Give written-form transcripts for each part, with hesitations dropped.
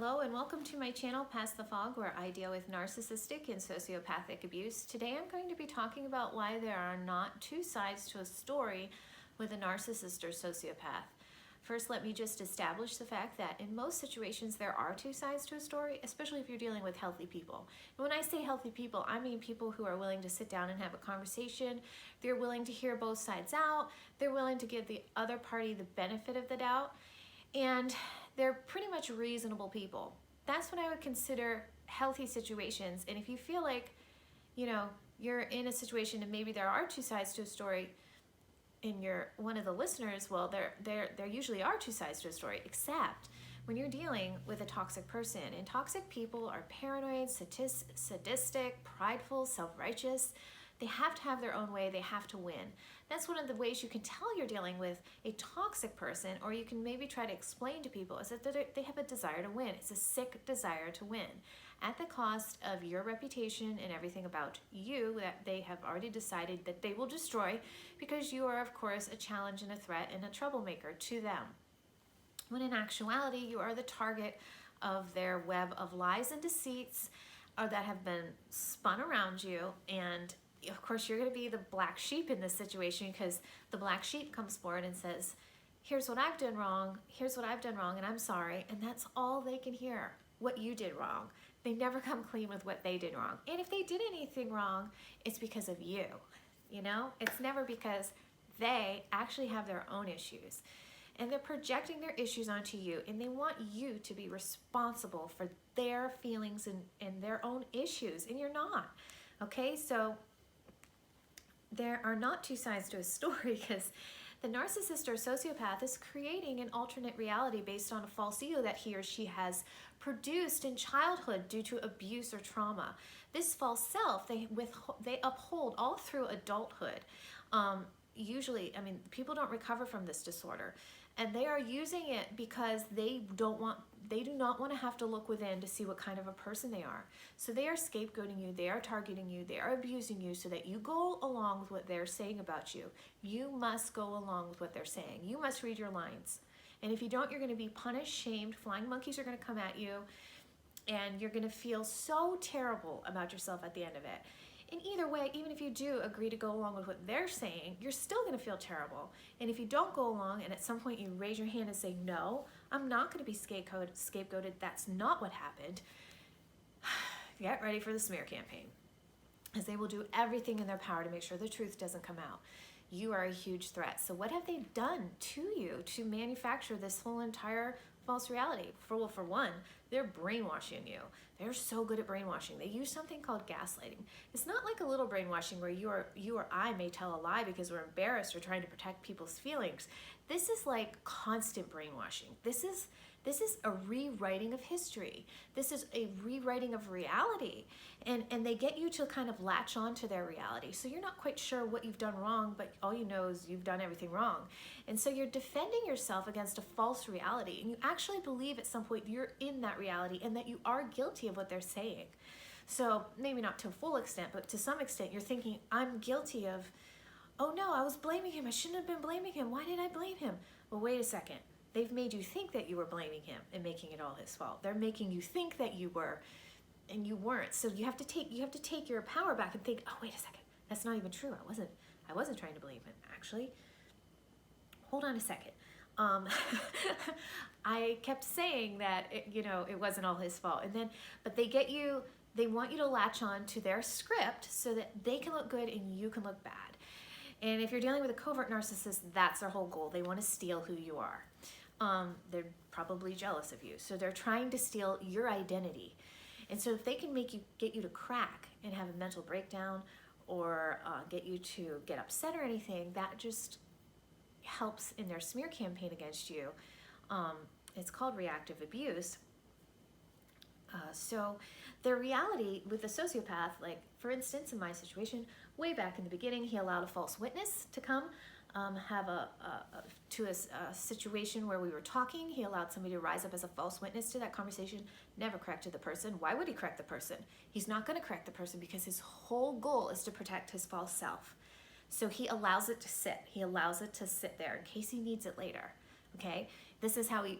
Hello and welcome to my channel, Past the Fog, where I deal with narcissistic and sociopathic abuse. Today I'm going to be talking about why there are not two sides to a story with a narcissist or sociopath. First, let me just establish the fact that in most situations there are two sides to a story, especially if you're dealing with healthy people. And when I say healthy people, I mean people who are willing to sit down and have a conversation. They're willing to hear both sides out. They're willing to give the other party the benefit of the doubt. And they're pretty much reasonable people. That's what I would consider healthy situations. And if you feel like, you're in a situation and maybe there are two sides to a story and you're one of the listeners, well, there usually are two sides to a story, except when you're dealing with a toxic person. And toxic people are paranoid, sadistic, prideful, self-righteous. They have to have their own way. They have to win. That's one of the ways you can tell you're dealing with a toxic person, or you can maybe try to explain to people, is that they have a desire to win. It's a sick desire to win at the cost of your reputation and everything about you that they have already decided that they will destroy, because you are, of course, a challenge and a threat and a troublemaker to them. When in actuality, you are the target of their web of lies and deceits that have been spun around you. And of course, you're going to be the black sheep in this situation, because the black sheep comes forward and says, here's what I've done wrong, and I'm sorry. And that's all they can hear, what you did wrong. They never come clean with what they did wrong. And if they did anything wrong, it's because of you. It's never because they actually have their own issues. And they're projecting their issues onto you, and they want you to be responsible for their feelings and their own issues, and you're not. Okay, so there are not two sides to a story, because the narcissist or sociopath is creating an alternate reality based on a false ego that he or she has produced in childhood due to abuse or trauma. This false self, they uphold all through adulthood. Usually, people don't recover from this disorder, and they are using it because they do not want to have to look within to see what kind of a person they are. So they are scapegoating you, they are targeting you, they are abusing you so that you go along with what they're saying about you. You must go along with what they're saying. You must read your lines. And if you don't, you're going to be punished, shamed, flying monkeys are going to come at you, and you're going to feel so terrible about yourself at the end of it. And either way, even if you do agree to go along with what they're saying, you're still going to feel terrible. And if you don't go along and at some point you raise your hand and say, no, I'm not going to be scapegoated, that's not what happened, get ready for the smear campaign, as they will do everything in their power to make sure the truth doesn't come out. You are a huge threat. So what have they done to you to manufacture this whole entire false reality? For one, they're brainwashing you. They're so good at brainwashing. They use something called gaslighting. It's not like a little brainwashing where you or I may tell a lie because we're embarrassed or trying to protect people's feelings. This is like constant brainwashing. This is a rewriting of history. This is a rewriting of reality. And they get you to kind of latch on to their reality. So you're not quite sure what you've done wrong, but all you know is you've done everything wrong. And so you're defending yourself against a false reality. And you actually believe at some point you're in that reality and that you are guilty of what they're saying. So maybe not to a full extent, but to some extent you're thinking, I'm guilty of, oh no, I was blaming him. I shouldn't have been blaming him. Why did I blame him? Well, wait a second. They've made you think that you were blaming him and making it all his fault. They're making you think that you were, and you weren't. So you have to take your power back and think, oh, wait a second, that's not even true. I wasn't trying to blame him, actually. Hold on a second. I kept saying that it wasn't all his fault, but they want you to latch on to their script so that they can look good and you can look bad. And if you're dealing with a covert narcissist, that's their whole goal. They want to steal who you are. They're probably jealous of you. So they're trying to steal your identity. And so if they can get you to crack and have a mental breakdown, or get you to get upset or anything, that just helps in their smear campaign against you. It's called reactive abuse. So the reality with the sociopath, like for instance, in my situation, way back in the beginning, he allowed a false witness to come, to a situation where we were talking. He allowed somebody to rise up as a false witness to that conversation, never corrected the person. Why would he correct the person? He's not going to correct the person because his whole goal is to protect his false self. So he allows it to sit. He allows it to sit there in case he needs it later. Okay? This is how he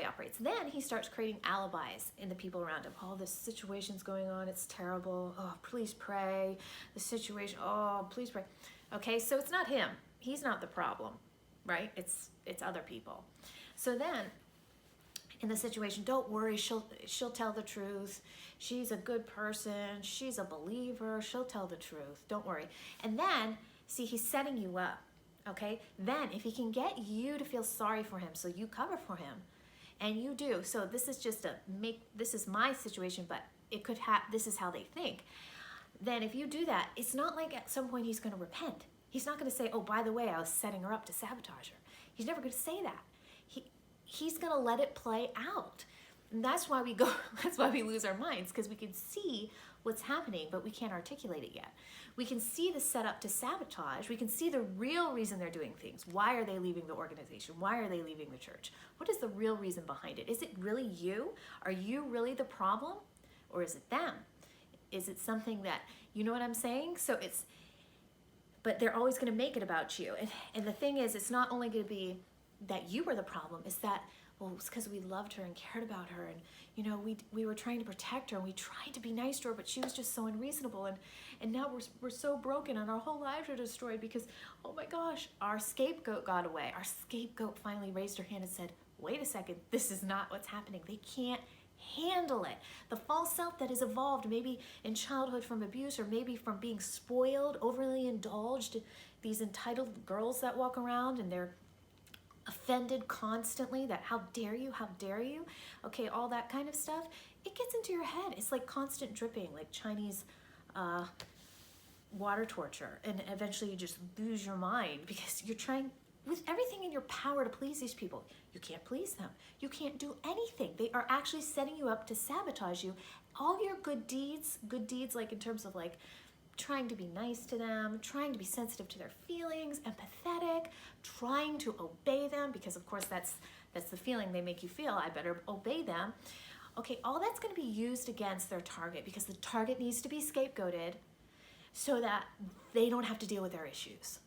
operates. Then he starts creating alibis in the people around him. Oh, this situation's going on. It's terrible. Oh, please pray. The situation. Oh, please pray. Okay, so it's not him. He's not the problem, right? It's other people. So then, in the situation, don't worry. She'll tell the truth. She's a good person. She's a believer. She'll tell the truth. Don't worry. And then, see, he's setting you up. Okay, then if he can get you to feel sorry for him, so you cover for him, and you do. So this is just this is my situation, but it could this is how they think. Then if you do that, it's not like at some point he's going to repent. He's not going to say, oh, by the way, I was setting her up to sabotage her. He's never going to say that. He's going to let it play out. And that's why we that's why we lose our minds, because we can see what's happening, but we can't articulate it yet. We can see the setup to sabotage. We can see the real reason they're doing things. Why are they leaving the organization? Why are they leaving the church? What is the real reason behind it? Is it really you? Are you really the problem? Or is it them? Is it something that, you know what I'm saying? So but they're always going to make it about you. And the thing is, it's not only going to be that you were the problem, it's that, well, it's because we loved her and cared about her, and you know, we were trying to protect her, and we tried to be nice to her, but she was just so unreasonable, and now we're so broken, and our whole lives are destroyed because, oh my gosh, our scapegoat got away. Our scapegoat finally raised her hand and said, wait a second, this is not what's happening. They can't handle it. The false self that has evolved maybe in childhood from abuse, or maybe from being spoiled, overly indulged, these entitled girls that walk around and they're offended constantly, that how dare you, okay, all that kind of stuff, it gets into your head. It's like constant dripping, like Chinese water torture, and eventually you just lose your mind because you're trying with everything in your power to please these people. You can't please them. You can't do anything. They are actually setting you up to sabotage you. All your good deeds like in terms of like trying to be nice to them, trying to be sensitive to their feelings, empathetic, trying to obey them, because of course that's the feeling they make you feel, I better obey them. Okay, all that's going to be used against their target, because the target needs to be scapegoated so that they don't have to deal with their issues.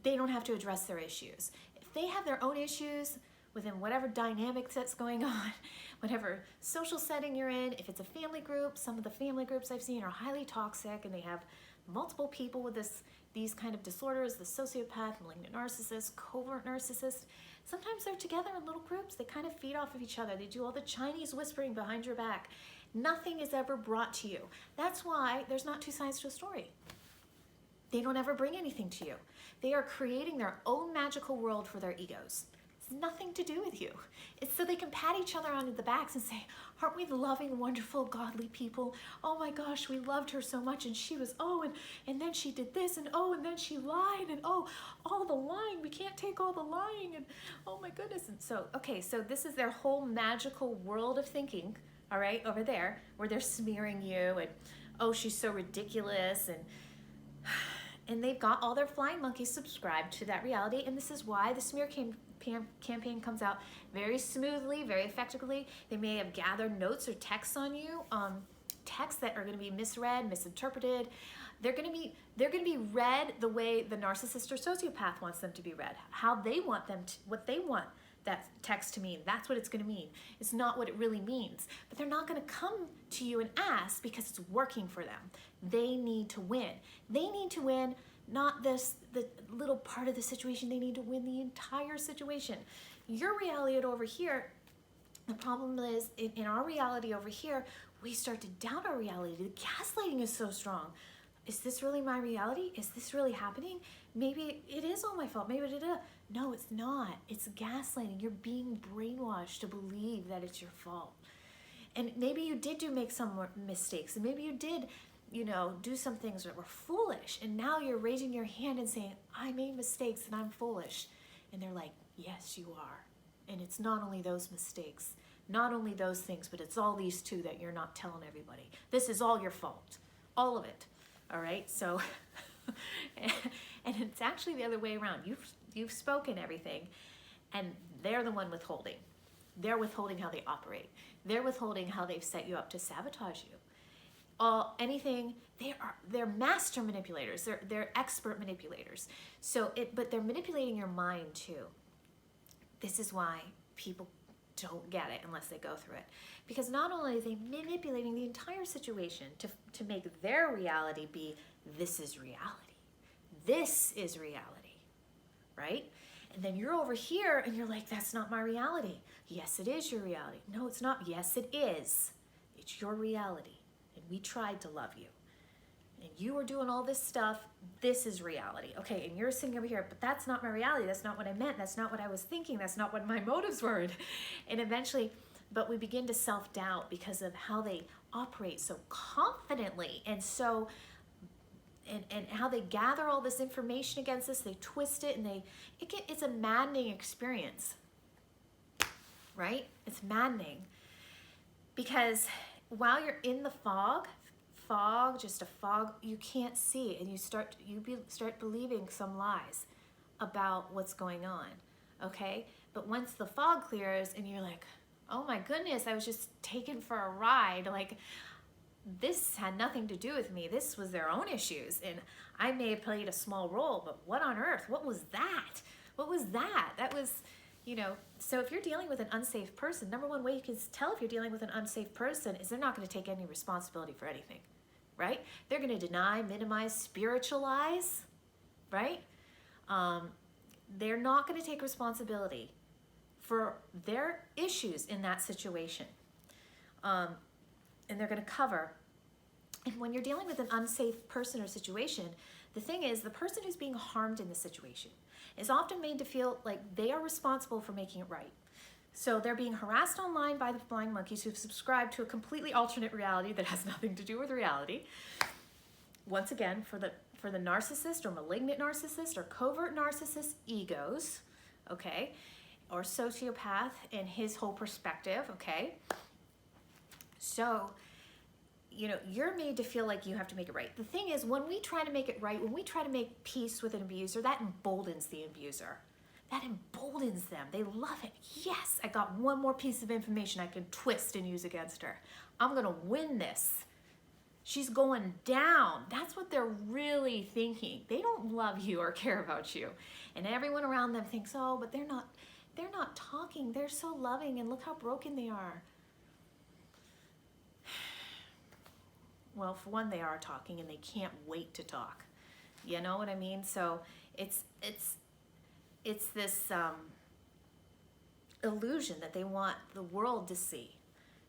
They don't have to address their issues. If they have their own issues within whatever dynamics that's going on, whatever social setting you're in, if it's a family group, some of the family groups I've seen are highly toxic and they have multiple people with these kind of disorders, the sociopath, malignant narcissist, covert narcissist. Sometimes they're together in little groups. They kind of feed off of each other. They do all the Chinese whispering behind your back. Nothing is ever brought to you. That's why there's not two sides to a story. They don't ever bring anything to you. They are creating their own magical world for their egos. It's nothing to do with you. It's so they can pat each other on the backs and say, aren't we loving, wonderful, godly people? Oh my gosh, we loved her so much, and she was, and then she did this, and then she lied, and all the lying, we can't take all the lying, and oh my goodness. And so, okay, so this is their whole magical world of thinking, all right, over there, where they're smearing you, and oh, she's so ridiculous, and they've got all their flying monkeys subscribed to that reality, and this is why the smear campaign comes out very smoothly, very effectively. They may have gathered notes or texts on you, texts that are going to be misread, misinterpreted. They're going to be read the way the narcissist or sociopath wants them to be read, how they want them to, what they want that text to mean. That's what it's going to mean. It's not what it really means. But they're not going to come to you and ask because it's working for them. They need to win. They need to win not the little part of the situation. They need to win the entire situation. Your reality over here, the problem is in our reality over here, we start to doubt our reality. The gaslighting is so strong. Is this really my reality? Is this really happening? Maybe it is all my fault. Maybe it is. No, it's not. It's gaslighting. You're being brainwashed to believe that it's your fault. And maybe you did make some mistakes, and maybe you did, do some things that were foolish, and now you're raising your hand and saying, I made mistakes and I'm foolish. And they're like, yes, you are. And it's not only those mistakes, not only those things, but it's all these two that you're not telling everybody. This is all your fault, all of it. All right, so, and it's actually the other way around. You've spoken everything, and they're the one withholding. They're withholding how they operate. They're withholding how they've set you up to sabotage you. They're master manipulators. They're expert manipulators. But they're manipulating your mind too. This is why people don't get it unless they go through it. Because not only are they manipulating the entire situation to make their reality be, this is reality. This is reality, right? And then you're over here and you're like, that's not my reality. Yes, it is your reality. No, it's not. Yes, it is. It's your reality. And we tried to love you. And you were doing all this stuff. This is reality. Okay, and you're sitting over here, but that's not my reality. That's not what I meant. That's not what I was thinking. That's not what my motives were. And eventually, but we begin to self-doubt because of how they operate so confidently and so, and how they gather all this information against us. They twist it, and it's a maddening experience, right? It's maddening because while you're in the fog, just a fog, you can't see, and you start believing some lies about what's going on, okay? But once the fog clears and you're like, oh my goodness, I was just taken for a ride, like this had nothing to do with me. This was their own issues, and I may have played a small role, but what on earth? What was that? What was that? That was, you know, so if you're dealing with an unsafe person, number one way you can tell if you're dealing with an unsafe person is they're not going to take any responsibility for anything. Right? They're going to deny, minimize, spiritualize, right? They're not going to take responsibility for their issues in that situation. And they're going to cover. And when you're dealing with an unsafe person or situation, the thing is, the person who's being harmed in the situation is often made to feel like they are responsible for making it right. So they're being harassed online by the flying monkeys who've subscribed to a completely alternate reality that has nothing to do with reality. Once again, for the narcissist or malignant narcissist or covert narcissist egos, okay, or sociopath and his whole perspective, okay. So, you know, you're made to feel like you have to make it right. The thing is, when we try to make it right, when we try to make peace with an abuser, that emboldens the abuser. That emboldens them. They love it. Yes, I got one more piece of information I can twist and use against her. I'm going to win this. She's going down. That's what they're really thinking. They don't love you or care about you. And everyone around them thinks, oh, but they're not talking. They're so loving, and look how broken they are. Well, for one, they are talking, and they can't wait to talk. You know what I mean? So it's this illusion that they want the world to see.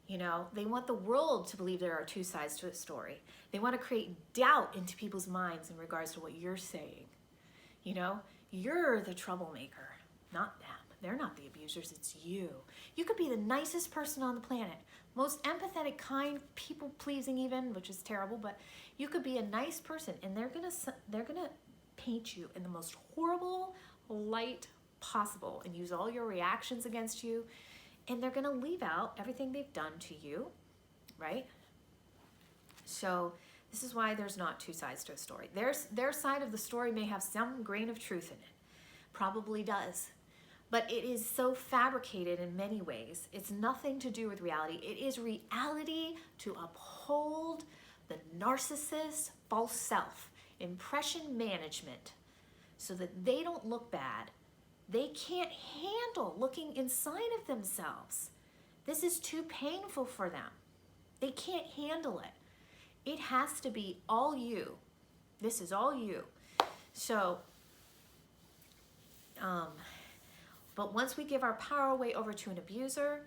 You know, they want the world to believe there are two sides to a story. They want to create doubt into people's minds in regards to what you're saying. You know, you're the troublemaker, not them. They're not the abusers, it's you. You could be the nicest person on the planet, most empathetic, kind, people-pleasing even, which is terrible, but you could be a nice person, and they're gonna paint you in the most horrible light possible and use all your reactions against you, and they're going to leave out everything they've done to you, right? So this is why there's not two sides to a story. Their side of the story may have some grain of truth in it, probably does, but it is so fabricated in many ways. It's nothing to do with reality. It is reality to uphold the narcissist's false self, impression management, so that they don't look bad. They can't handle looking inside of themselves. This is too painful for them. They can't handle it. It has to be all you. This is all you. So, but once we give our power away over to an abuser,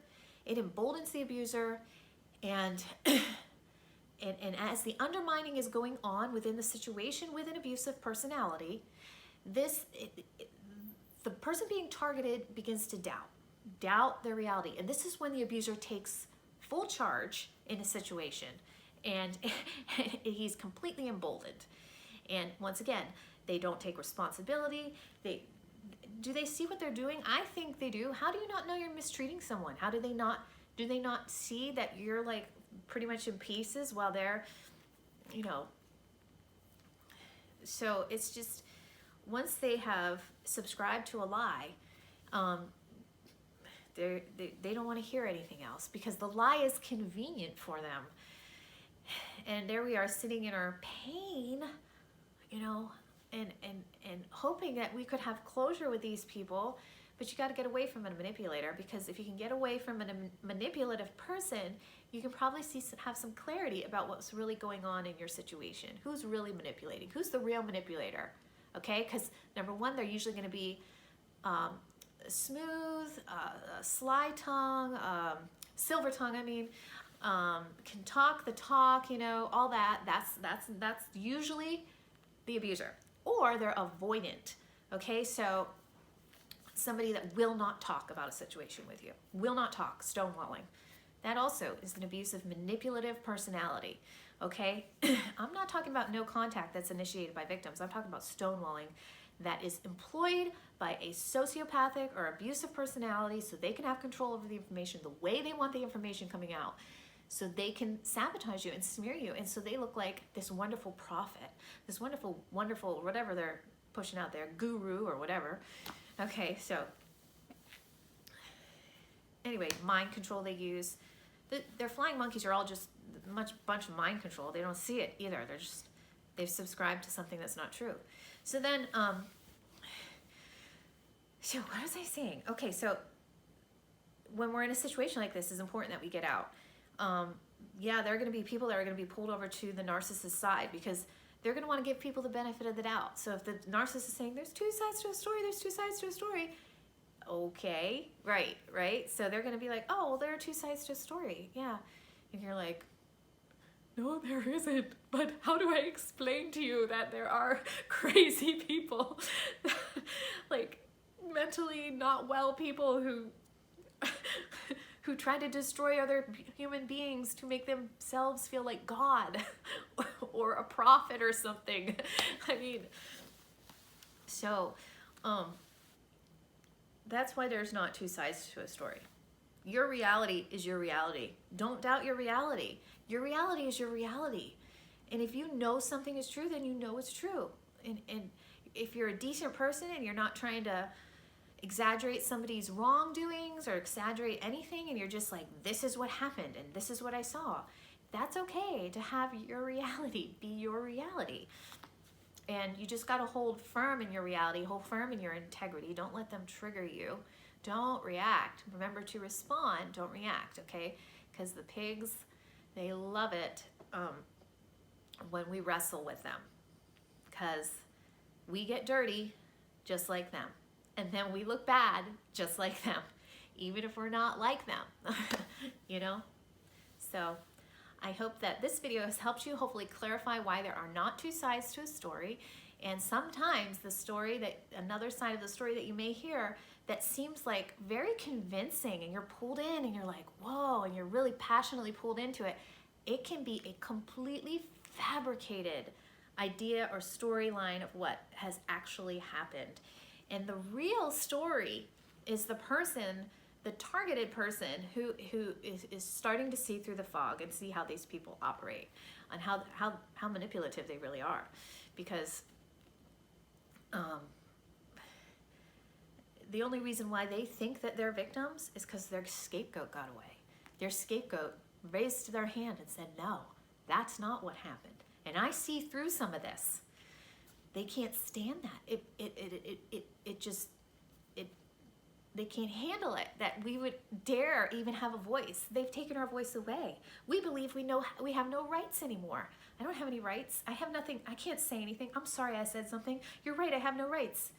it emboldens the abuser, and and as the undermining is going on within the situation with an abusive personality, the person being targeted begins to doubt their reality. And this is when the abuser takes full charge in a situation, and he's completely emboldened. And once again, they don't take responsibility. Do they see what they're doing? I think they do. How do you not know you're mistreating someone? How do they not see that you're like pretty much in pieces while they're, you know? So it's just, once they have subscribed to a lie, they don't want to hear anything else because the lie is convenient for them. And there we are sitting in our pain, you know, and hoping that we could have closure with these people, but you got to get away from a manipulator, because if you can get away from a manipulative person, you can probably have some clarity about what's really going on in your situation. Who's really manipulating? Who's the real manipulator? Okay, because number one, they're usually going to be smooth, sly tongue, silver tongue, I mean, can talk the talk, you know, all that. That's usually the abuser. Or they're avoidant. Okay, so somebody that will not talk about a situation with you, will not talk, stonewalling. That also is an abusive, manipulative personality. Okay, I'm not talking about no contact that's initiated by victims. I'm talking about stonewalling that is employed by a sociopathic or abusive personality so they can have control over the information the way they want the information coming out, so they can sabotage you and smear you, and so they look like this wonderful prophet, this wonderful, whatever they're pushing out there, guru or whatever. Okay, so anyway, mind control they use. Their flying monkeys are all just bunch of mind control. They don't see it either. They've subscribed to something that's not true. So then, so what was I saying? Okay, so when we're in a situation like this, it's important that we get out. Yeah, there are going to be people that are going to be pulled over to the narcissist side, because they're going to want to give people the benefit of the doubt. So if the narcissist is saying, there's two sides to a story, there's two sides to a story. Okay, right. So they're going to be like, oh, well, there are two sides to a story. Yeah. And you're like, no, there isn't. But how do I explain to you that there are crazy people, like mentally not well people who try to destroy other human beings to make themselves feel like God or a prophet or something. I mean, so that's why there's not two sides to a story. Your reality is your reality. Don't doubt your reality. Your reality is your reality. And if you know something is true, then you know it's true. And if you're a decent person and you're not trying to exaggerate somebody's wrongdoings or exaggerate anything, and you're just like, this is what happened and this is what I saw, that's okay to have your reality be your reality. And you just got to hold firm in your reality, hold firm in your integrity. Don't let them trigger you. Don't react. Remember to respond, don't react, okay? Because the pigs, they love it when we wrestle with them, because we get dirty just like them. And then we look bad just like them, even if we're not like them, you know? So I hope that this video has helped you hopefully clarify why there are not two sides to a story. And sometimes the story that, another side of the story that you may hear that seems like very convincing, and you're pulled in and you're like, whoa, and you're really passionately pulled into it, it can be a completely fabricated idea or storyline of what has actually happened. And the real story is the person, the targeted person who is starting to see through the fog and see how these people operate and how manipulative they really are. Because the only reason why they think that they're victims is because their scapegoat got away. Their scapegoat raised their hand and said, no, that's not what happened. And I see through some of this. They can't stand that. They can't handle it, that we would dare even have a voice. They've taken our voice away. We believe we have no rights anymore. I don't have any rights. I have nothing. I can't say anything. I'm sorry I said something. You're right, I have no rights.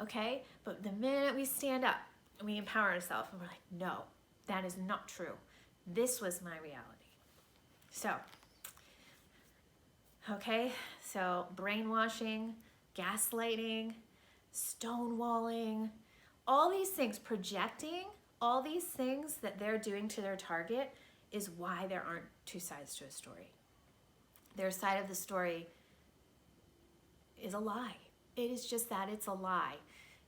Okay? But the minute we stand up and we empower ourselves and we're like, no, that is not true. This was my reality. So, okay, so brainwashing, gaslighting, stonewalling, all these things, projecting, all these things that they're doing to their target is why there aren't two sides to a story. Their side of the story is a lie. It is just that, it's a lie.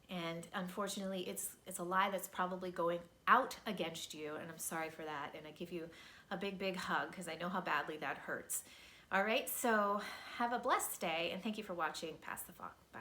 And unfortunately, it's a lie that's probably going out against you, and I'm sorry for that. And I give you a big, big hug because I know how badly that hurts. All right, so have a blessed day, and thank you for watching Pass the Fog. Bye.